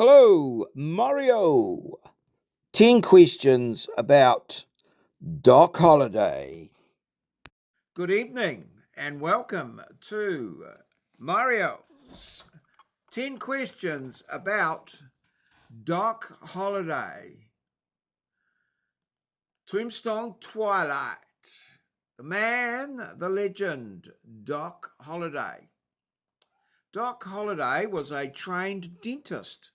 Hello, Mario. 10 questions about Doc Holliday. Good evening and welcome to Mario's 10 questions about Doc Holliday. Tombstone Twilight. The man, the legend, Doc Holliday. Doc Holliday was a trained dentist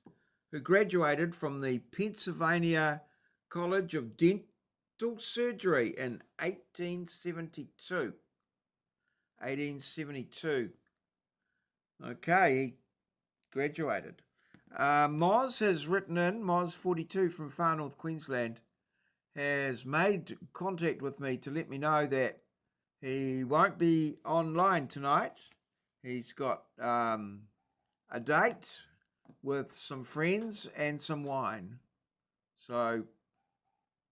who graduated from the Pennsylvania College of Dental Surgery in 1872. Okay, he graduated. Moz has written in, Moz42 from far north Queensland, has made contact with me to let me know that he won't be online tonight. He's got a date with some friends and some wine. So,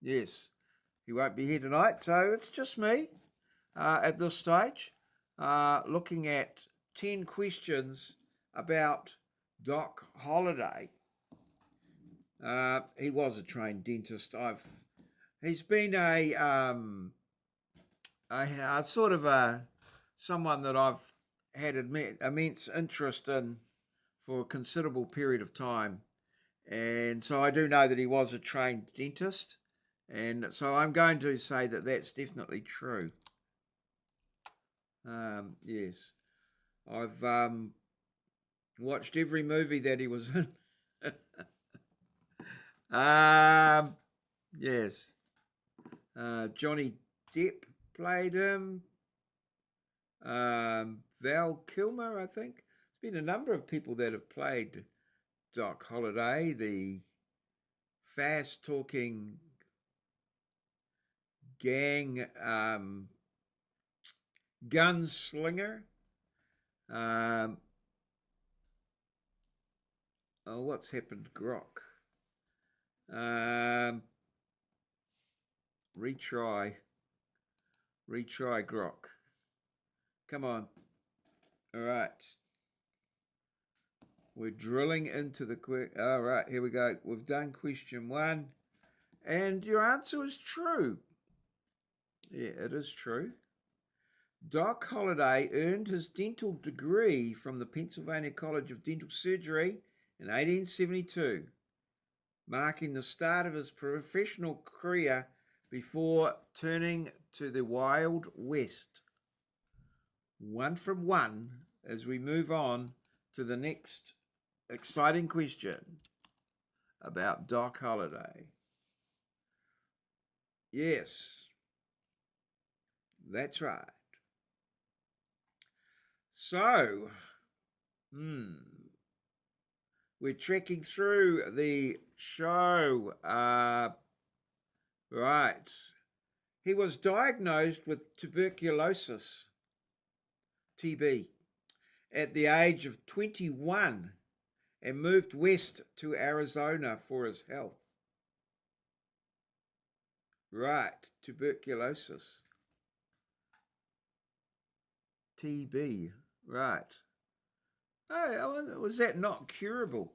yes, he won't be here tonight. So it's just me at this stage looking at 10 questions about Doc Holliday. He was a trained dentist. He's been a sort of someone that I've had immense interest in for a considerable period of time. And so I do know that he was a trained dentist. And so I'm going to say that that's definitely true. Yes. I've watched every movie that he was in. Yes. Johnny Depp played him. Val Kilmer, I think. There's been a number of people that have played Doc Holliday, the fast-talking gang gunslinger. What's happened, Grok? Retry Grok. Come on. All right. We're drilling into the all right, here we go. We've done question 1. And your answer is true. Yeah, it is true. Doc Holliday earned his dental degree from the Pennsylvania College of Dental Surgery in 1872, marking the start of his professional career before turning to the Wild West. 1 from 1 as we move on to the next exciting question about Doc Holliday. Yes, that's right. So, we're trekking through the show. Right. He was diagnosed with tuberculosis, TB, at the age of 21 and moved west to Arizona for his health. Right, tuberculosis. TB, right. Oh, was that not curable?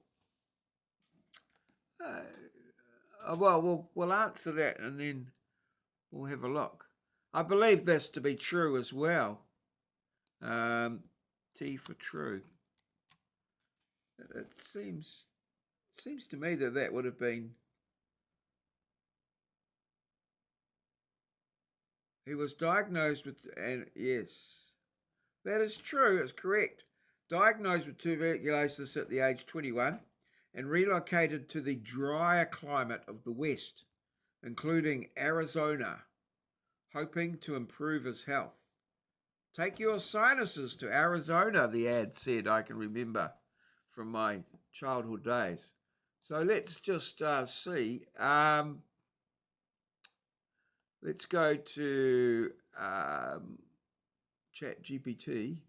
Well, we'll answer that and then we'll have a look. I believe this to be true as well. T for true. It seems to me that would have been. He was diagnosed with, and yes, that is true. It's correct. Diagnosed with tuberculosis at the age 21 and relocated to the drier climate of the West, including Arizona, hoping to improve his health. Take your sinuses to Arizona, the ad said, I can remember from my childhood days. So let's just see. Let's go to ChatGPT.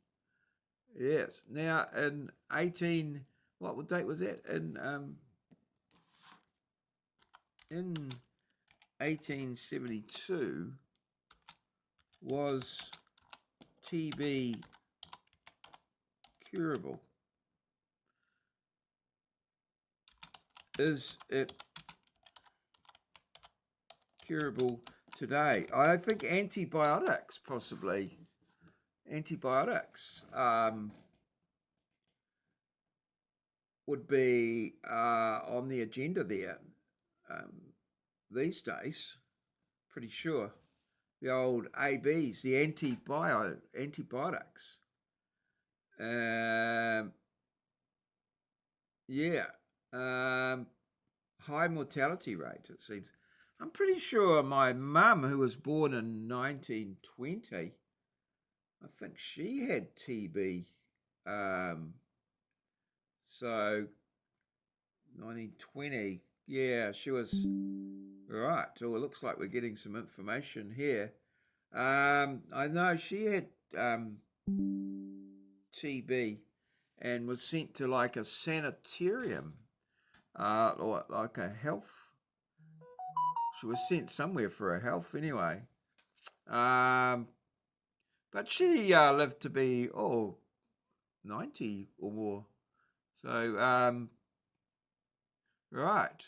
Yes. Now, in what date was that? In 1872, was TB curable? Is it curable today? I think antibiotics, possibly. Antibiotics would be on the agenda there these days, pretty sure. The old ABs, the antibiotics. Yeah. High mortality rate, it seems. I'm pretty sure my mum, who was born in 1920, I think she had TB. So 1920, yeah, she was right. Oh, it looks like we're getting some information here. I know she had TB and was sent to like a sanitarium, or like a health. She was sent somewhere for her health anyway. But she lived to be 90 or more. So right.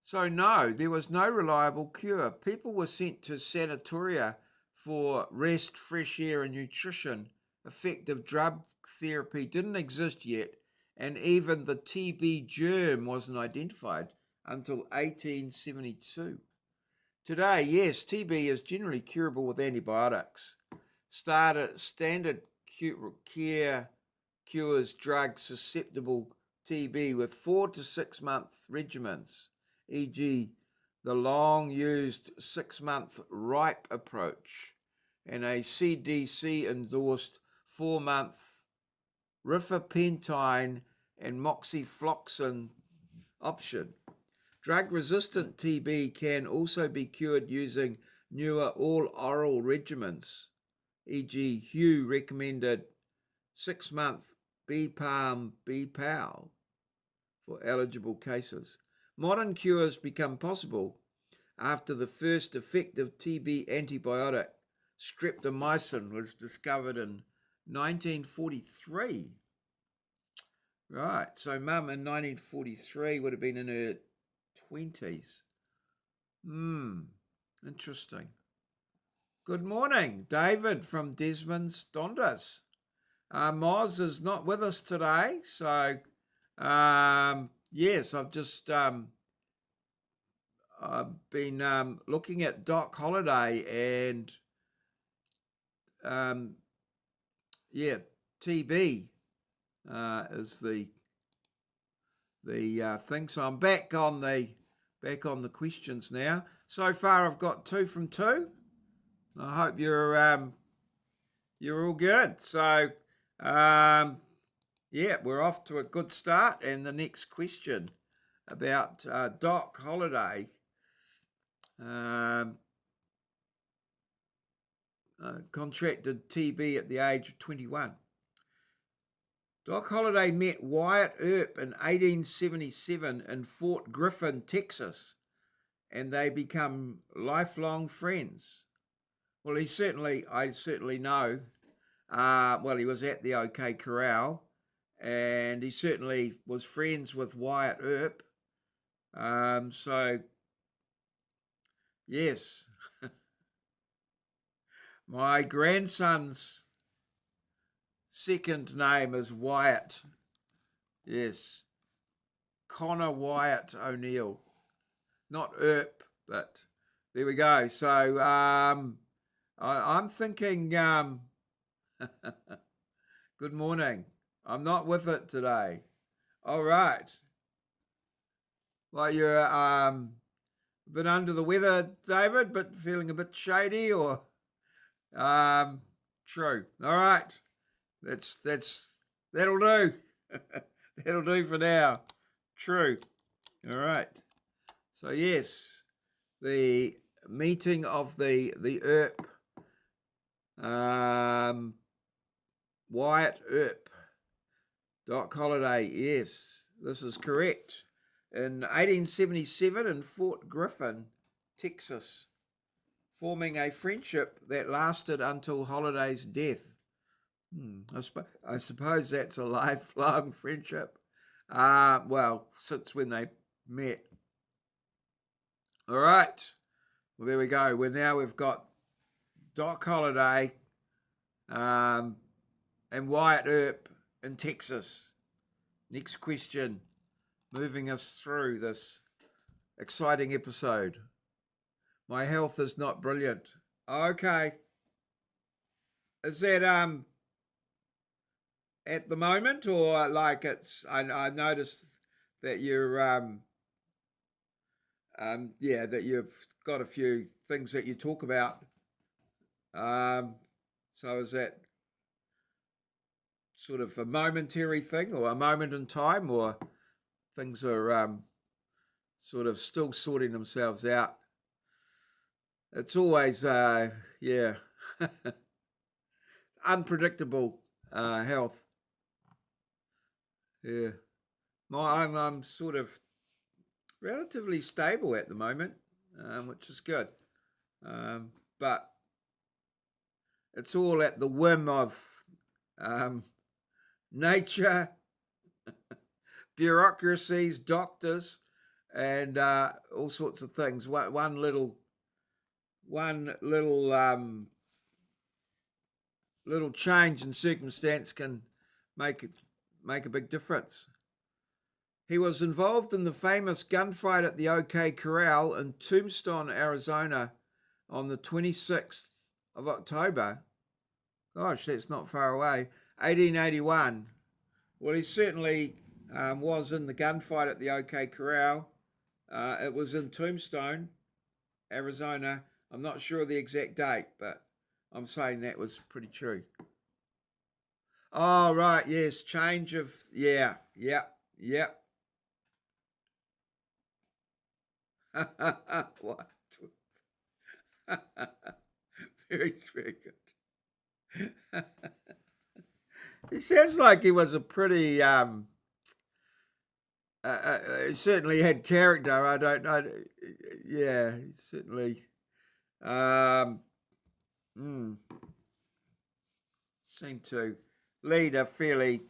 So no, there was no reliable cure. People were sent to sanatoria for rest, fresh air, and nutrition. Effective drug therapy didn't exist yet, and even the TB germ wasn't identified until 1872. Today, yes, TB is generally curable with antibiotics. Standard care cures drug susceptible TB with 4 to 6 month regimens, e.g. the long used 6-month RIPE approach and a CDC endorsed 4-month rifapentine and moxifloxacin option. Drug-resistant TB can also be cured using newer all-oral regimens, e.g. Hugh recommended 6-month BPAL for eligible cases. Modern cures become possible after the first effective TB antibiotic, streptomycin, was discovered in 1943. Right, so Mum in 1943 would have been in her 20s. Interesting. Good morning, David from Desmond's Dundas. Moz is not with us today, so yes, I've just been looking at Doc Holliday and yeah, TB is the thing. So I'm back on the questions now. So far, I've got 2 from 2. I hope you're all good. So yeah, we're off to a good start. And the next question about Doc Holliday. Contracted TB at the age of 21. Doc Holliday met Wyatt Earp in 1877 in Fort Griffin, Texas, and they become lifelong friends. Well, I certainly know. Well, he was at the OK Corral, and he certainly was friends with Wyatt Earp. So, yes. My grandson's second name is Wyatt. Yes. Connor Wyatt O'Neill. Not Earp, but there we go. So I'm thinking, good morning. I'm not with it today. All right. Well, you're a bit under the weather, David, but feeling a bit shady, or true. All right. That'll do. That'll do for now. True. All right. So yes, the meeting of the Earp, Wyatt Earp, Doc Holliday. Yes, this is correct. In 1877 in Fort Griffin, Texas, forming a friendship that lasted until Holliday's death. I suppose that's a lifelong friendship. Well, since when they met. All right. Well, there we go. We've got Doc Holliday and Wyatt Earp in Texas. Next question, moving us through this exciting episode. My health is not brilliant. Okay. Is that at the moment, or like it's? I noticed that you're that you've got a few things that you talk about. So is that sort of a momentary thing, or a moment in time, or things are sort of still sorting themselves out? It's always unpredictable health. Yeah, I'm sort of relatively stable at the moment, which is good. But it's all at the whim of nature, bureaucracies, doctors, and all sorts of things. One little change in circumstance can make a big difference. He was involved in the famous gunfight at the OK Corral in Tombstone, Arizona on the 26th of October. Gosh, that's not far away. 1881. Well, he certainly was in the gunfight at the OK Corral. It was in Tombstone, Arizona. I'm not sure of the exact date, but I'm saying that was pretty true. Oh, right, yes, change of, yeah. What? Very, very good. It sounds like he was a pretty, he certainly had character. I don't know. Yeah, he certainly seemed to lead a fairly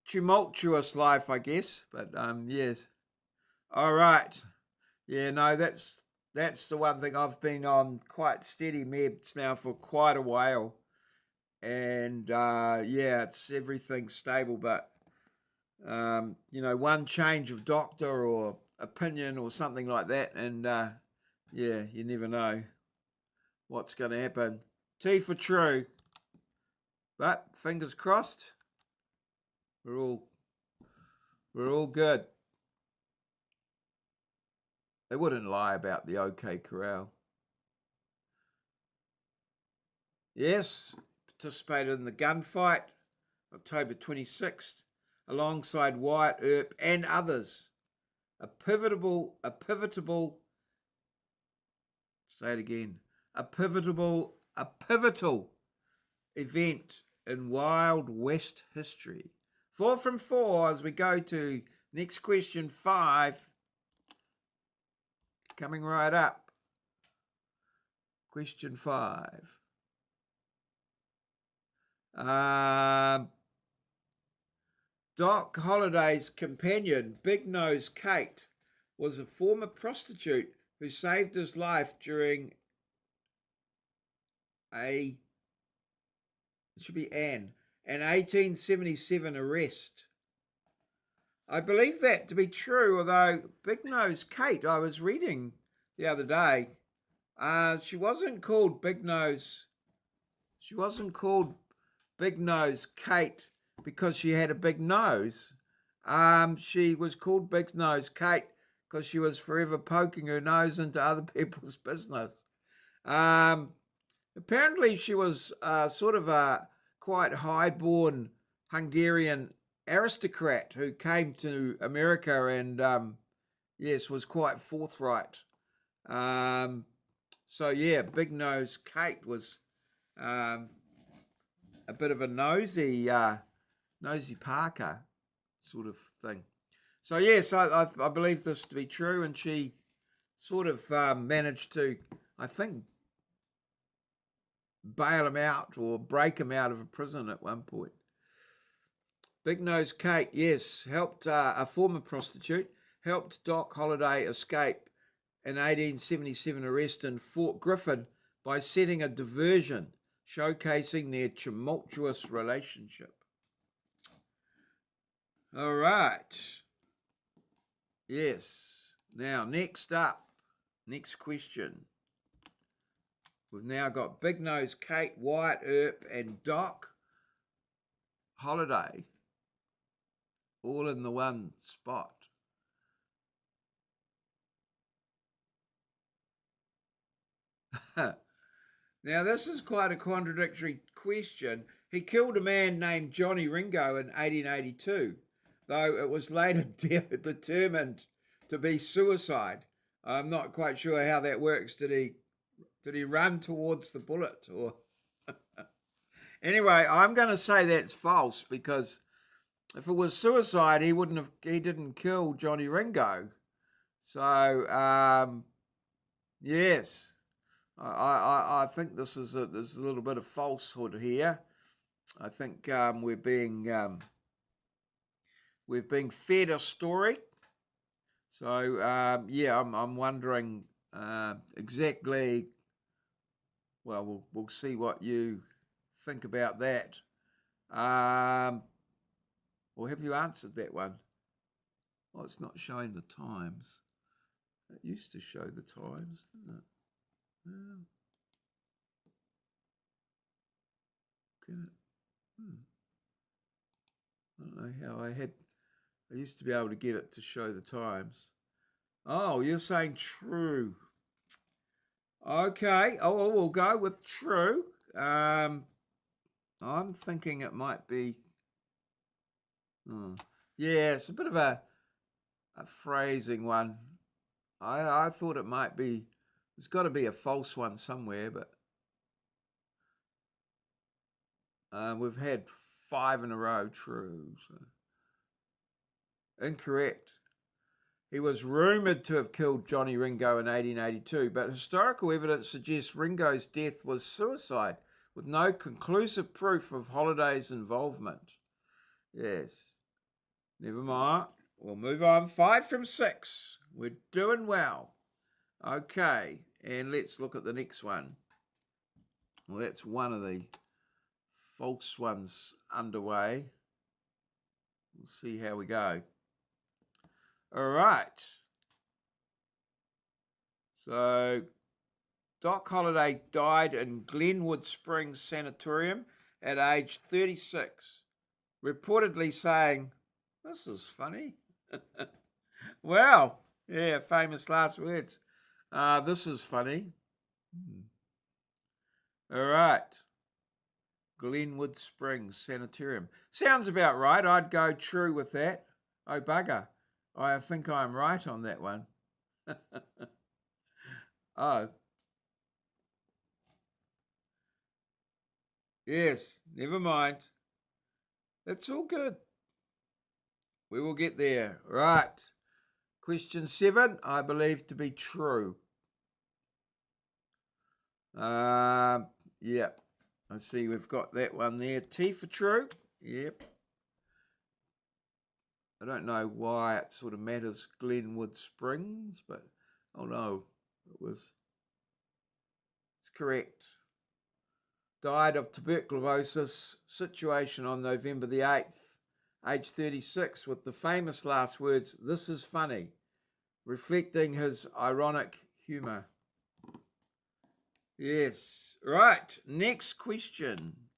tumultuous life, I guess. But yes. All right. Yeah, no, that's the one thing. I've been on quite steady meds now for quite a while. And it's everything's stable, but one change of doctor or opinion or something like that, and you never know what's going to happen. T for true, but fingers crossed. We're all good. They wouldn't lie about the OK Corral. Yes, participated in the gunfight, October 26th, alongside Wyatt Earp and others. A pivotal event in Wild West history. 4 from 4 as we go to next question 5. Coming right up. Question 5. Doc Holliday's companion, Big Nose Kate, was a former prostitute who saved his life during an 1877 arrest. I believe that to be true, although Big Nose Kate, I was reading the other day, she wasn't called Big Nose. She wasn't called Big Nose Kate because she had a big nose. She was called Big Nose Kate because she was forever poking her nose into other people's business. Apparently she was sort of a quite high-born Hungarian aristocrat who came to America and, was quite forthright. Big Nose Kate was a bit of a nosy Parker sort of thing. So yes, I believe this to be true, and she sort of managed to, I think, bail him out or break him out of a prison at one point. Big Nose Kate, yes, helped a former prostitute, helped Doc Holliday escape an 1877 arrest in Fort Griffin by setting a diversion showcasing their tumultuous relationship. All right. Yes. Now, next up, next question. We've now got Big Nose Kate, Wyatt Earp, and Doc Holliday all in the one spot. Now, this is quite a contradictory question. He killed a man named Johnny Ringo in 1882, though it was later determined to be suicide. I'm not quite sure how that works. Did he run towards the bullet or? Anyway, I'm going to say that's false, because if it was suicide, he didn't kill Johnny Ringo. So yes, I think there's a little bit of falsehood here. I think we're being fed a story. So yeah, I'm wondering exactly. Well, we'll see what you think about that. Or have you answered that one? Oh, it's not showing the times. It used to show the times, didn't it? I don't know how I used to be able to get it to show the times. Oh, you're saying true. Okay. Oh, we'll go with true. I'm thinking it might be. Yeah, it's a bit of a phrasing one. I thought it might be. There's got to be a false one somewhere, but we've had 5 in a row true. So. Incorrect. He was rumoured to have killed Johnny Ringo in 1882, but historical evidence suggests Ringo's death was suicide, with no conclusive proof of Holliday's involvement. Yes. Never mind. We'll move on. 5 from 6. We're doing well. Okay, and let's look at the next one. Well, that's one of the false ones underway. We'll see how we go. All right. So, Doc Holliday died in Glenwood Springs Sanatorium at age 36, reportedly saying, "This is funny." Well, yeah, famous last words. This is funny. All right. Glenwood Springs Sanatorium. Sounds about right. I'd go true with that. Oh, bugger. I think I'm right on that one. Oh. Yes, never mind. It's all good. We will get there. Right. Question 7, I believe to be true. Yep. I see we've got that one there. T for true. Yep. I don't know why it sort of matters Glenwood Springs, but oh no, it's correct. Died of tuberculosis, situation on November the 8th, age 36, with the famous last words, "This is funny," reflecting his ironic humour. Yes. Right. Next question.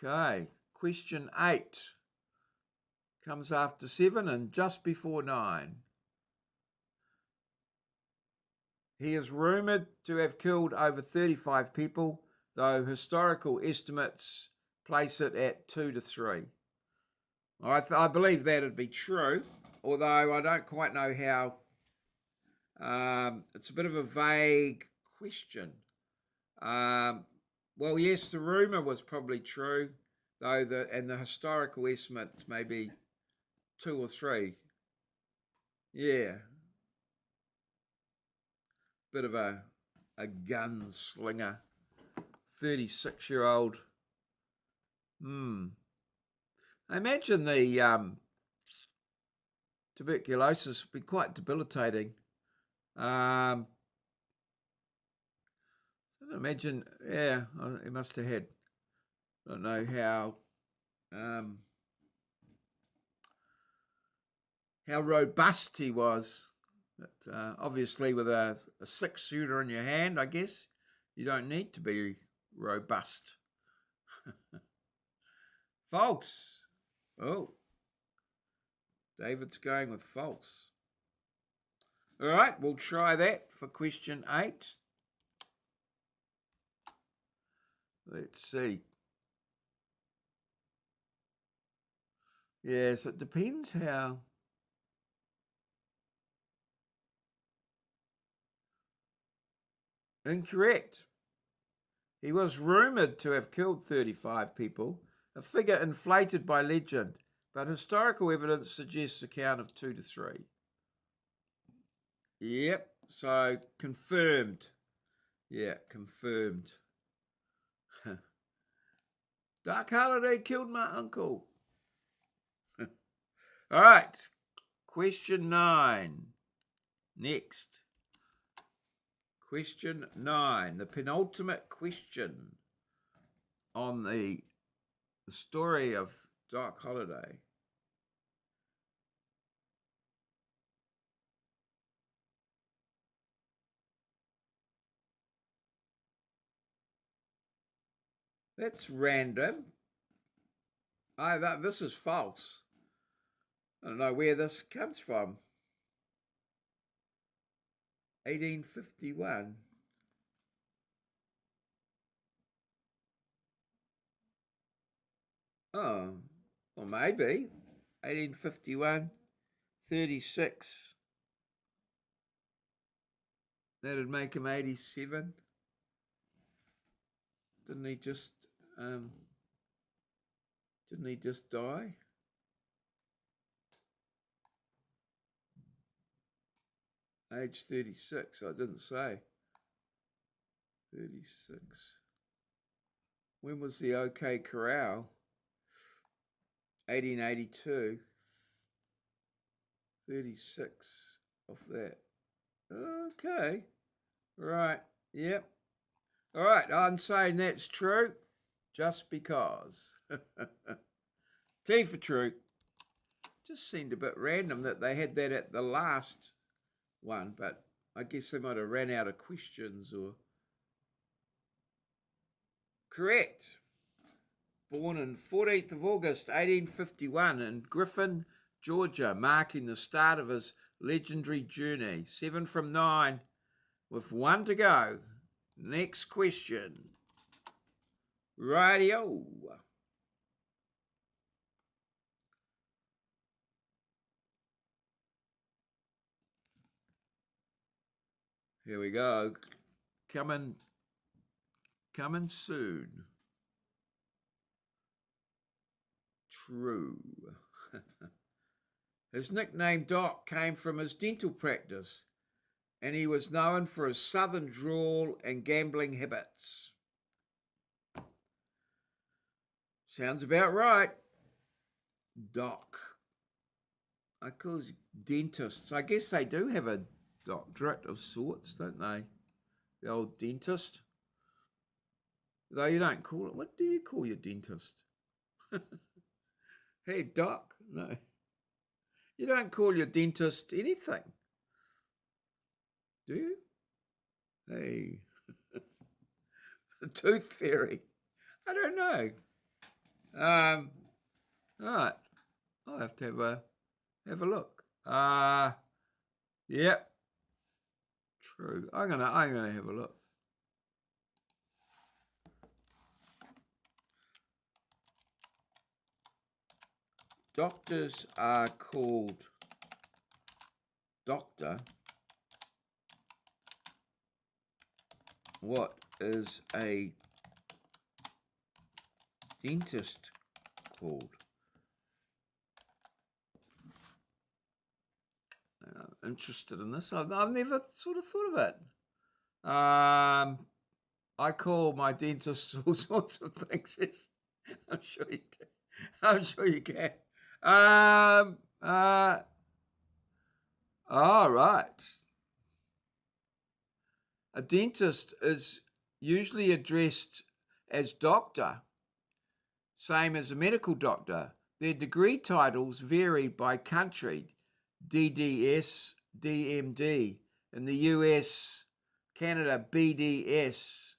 Okay. Question 8 comes after 7 and just before 9. He is rumoured to have killed over 35 people, though historical estimates place it at 2 to 3. I believe that'd be true, although I don't quite know how. It's a bit of a vague question. Well, yes, the rumour was probably true, though the historical estimates may be 2 or 3. Yeah. Bit of a gunslinger. 36-year-old. I imagine the tuberculosis would be quite debilitating. I imagine, yeah, he must have had, I don't know how robust he was. But obviously with a 6-shooter in your hand, I guess, you don't need to be robust. False. Oh, David's going with false. All right, we'll try that for question 8. Let's see. Yes, it depends how. Incorrect. He was rumoured to have killed 35 people, a figure inflated by legend, but historical evidence suggests a count of 2 to 3. Yep, so confirmed. Yeah, confirmed. Doc Holliday killed my uncle. All right, question 9. Next. Question 9, the penultimate question on the story of Doc Holliday. That's random. This is false. I don't know where this comes from. 1851. Oh, or maybe 1851, 36. That'd make him 87. Didn't he just die? Age 36, I didn't say. 36. When was the OK Corral? 1882. 36 of that. Okay. Right. Yep. All right. I'm saying that's true just because. T for true. Just seemed a bit random that they had that at the last one, but I guess they might have ran out of questions or. Correct. Born on 14th of August, 1851 in Griffin, Georgia, marking the start of his legendary journey. 7 from 9 with 1 to go. Next question. Rightio. Here we go. Coming soon. True. His nickname Doc came from his dental practice, and he was known for his southern drawl and gambling habits. Sounds about right. Doc. I call dentists. I guess they do have a doctorate of sorts, don't they? The old dentist. Though you don't call it. What do you call your dentist? Hey, Doc. No. You don't call your dentist anything. Do you? Hey. The tooth fairy. I don't know. All right. I'll have to have a look. Yep. True. I'm gonna have a look. Doctors are called doctor. What is a dentist called? I'm interested in this. I've never sort of thought of it. I call my dentist all sorts of things. I'm sure you do. I'm sure you can. All right. A dentist is usually addressed as doctor, same as a medical doctor. Their degree titles vary by country. DDS, DMD. In the US, Canada, BDS,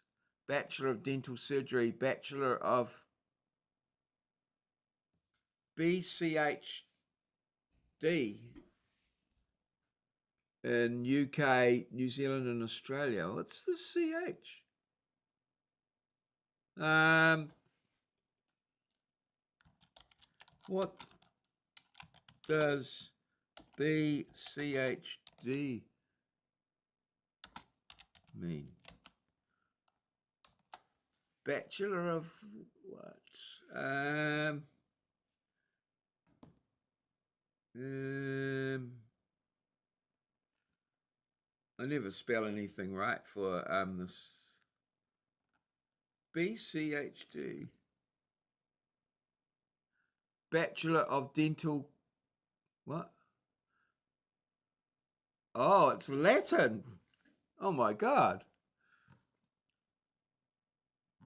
Bachelor of Dental Surgery, Bachelor of BCHD. In UK, New Zealand, and Australia. What's the CH? What does BCHD mean? Bachelor of what? I never spell anything right for this. BCHD. Bachelor of Dental. What? Oh, it's Latin. Oh my God.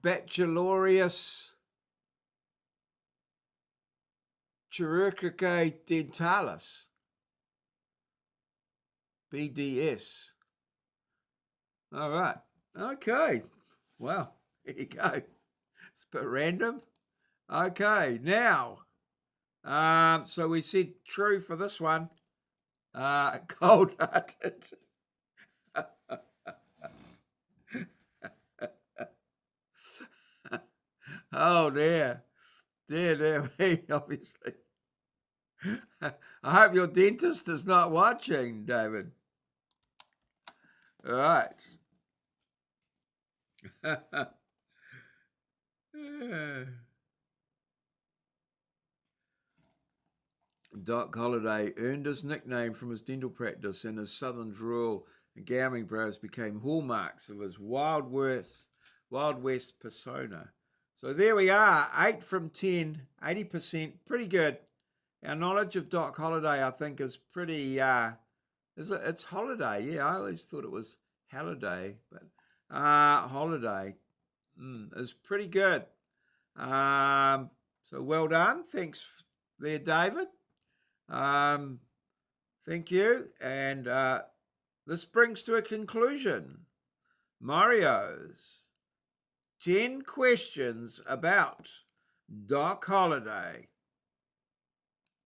Baccalaureus Chirurgicae Dentalis. BDS. All right. Okay. Well, here you go. It's a bit random. Okay. Now, so we said true for this one. Cold-hearted. Oh dear. Dear me, obviously. I hope your dentist is not watching, David. All right. Doc Holliday earned his nickname from his dental practice, and his southern drawl and gambling brows became hallmarks of his Wild West persona. So there we are, 8 from 10, 80%, pretty good. Our knowledge of Doc Holliday, I think, is pretty, it's Holiday. Yeah, I always thought it was Halliday, but Holiday is pretty good. So well done. Thanks there, David. Thank you. And this brings to a conclusion Mario's 10 questions about Doc Holliday.